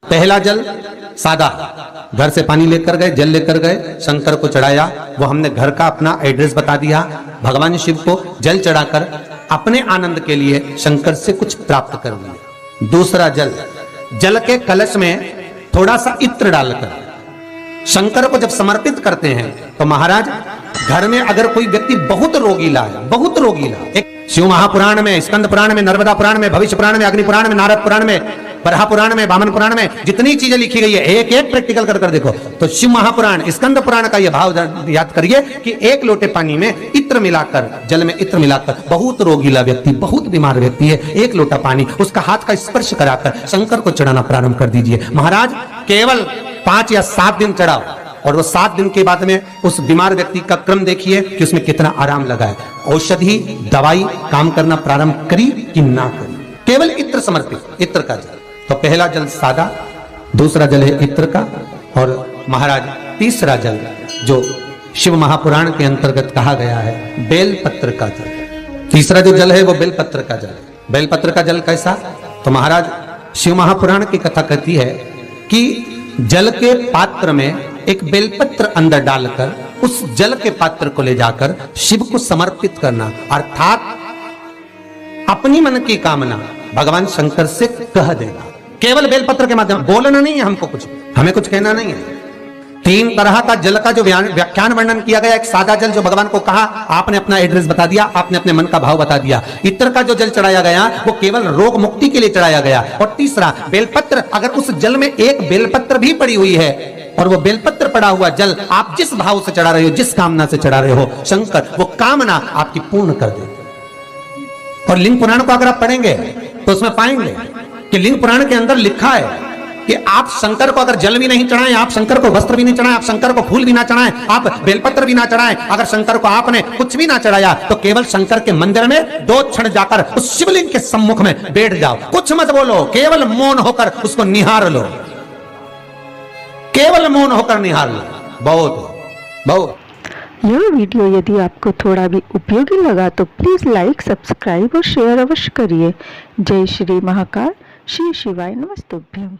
पहला जल सादा, घर से पानी लेकर गए, जल लेकर गए, शंकर को चढ़ाया। वो हमने घर का अपना एड्रेस बता दिया। भगवान शिव को जल चढ़ाकर अपने आनंद के लिए शंकर से कुछ प्राप्त कर लिया। दूसरा जल, जल के कलश में थोड़ा सा इत्र डालकर शंकर को जब समर्पित करते हैं तो महाराज घर में अगर कोई व्यक्ति बहुत रोगीला है, बहुत रोगीला, एक शिव महापुराण में, स्कंद पुराण में, नर्मदा पुराण में, भविष्य पुराण में, अग्नि पुराण में, नारद पुराण में, बरहा पुराण में, वामन पुराण में, जितनी चीजें लिखी गई है एक एक प्रैक्टिकल कर देखो तो शिव महापुराण, स्कंद पुराण का यह भाव याद करिए कि एक लोटे पानी में इत्र मिलाकर, जल में इत्र मिलाकर, बहुत रोगीला व्यक्ति, बहुत बीमार व्यक्ति है, एक लोटा पानी उसका हाथ का स्पर्श कराकर शंकर को चढ़ाना प्रारंभ कर दीजिए। महाराज केवल 5 या 7 दिन चढ़ाओ और वो 7 दिन के बाद में उस बीमार व्यक्ति का क्रम देखिए कि उसमें कितना आराम लगा है। औषधि दवाई काम करना प्रारंभ करी कि ना करी, केवल इत्र समर्पित, इत्र का जल। तो पहला जल सादा, दूसरा जल है इत्र का, और महाराज तीसरा जल जो शिव महापुराण के अंतर्गत कहा गया है बेलपत्र का जल। तीसरा जो जल है वो बेलपत्र का जल। बेलपत्र का जल कैसा? तो महाराज शिव महापुराण की कथा कहती है कि जल के पात्र में एक बेलपत्र अंदर डालकर उस जल के पात्र को ले जाकर शिव को समर्पित करना, अर्थात अपनी मन की कामना भगवान शंकर से कह देना। केवल बेलपत्र के माध्यम, बोलना नहीं है हमको, कुछ हमें कुछ कहना नहीं है। 3 तरह का जल का जो व्याख्यान वर्णन किया गया, एक सादा जल जो भगवान को कहा, आपने अपना एड्रेस बता दिया, आपने अपने मन का भाव बता दिया। इत्र का जो जल चढ़ाया गया वो केवल रोग मुक्ति के लिए चढ़ाया गया। और तीसरा बेलपत्र, अगर उस जल में एक बेलपत्र भी पड़ी हुई है और वो बेलपत्र पड़ा हुआ जल आप जिस भाव से चढ़ा रहे हो, जिस कामना से चढ़ा रहे हो, शंकर वो कामना आपकी पूर्ण कर देते। और लिंग पुराण को अगर आप पढ़ेंगे तो उसमें पाएंगे कि लिंग पुराण के अंदर लिखा है कि आप शंकर को अगर जल भी नहीं चढ़ाएं, आप शंकर को वस्त्र भी नहीं चढ़ाएं, आप शंकर को फूल भी ना चढ़ाएं, आप बेलपत्र भी ना चढ़ाएं, अगर शंकर को आपने कुछ भी ना चढ़ाया तो केवल शंकर के मंदिर में 2 क्षण जाकर उस शिवलिंग के सम्मुख में बैठ जाओ, कुछ मत बोलो, केवल मौन होकर उसको निहार लो, केवल मौन होकर निहार लो। बहुत यह वीडियो यदि आपको थोड़ा भी उपयोगी लगा तो प्लीज़ लाइक, सब्सक्राइब और शेयर अवश्य करिए। जय श्री महाकाल, श्री शिवाय नमस्तुभ्यम।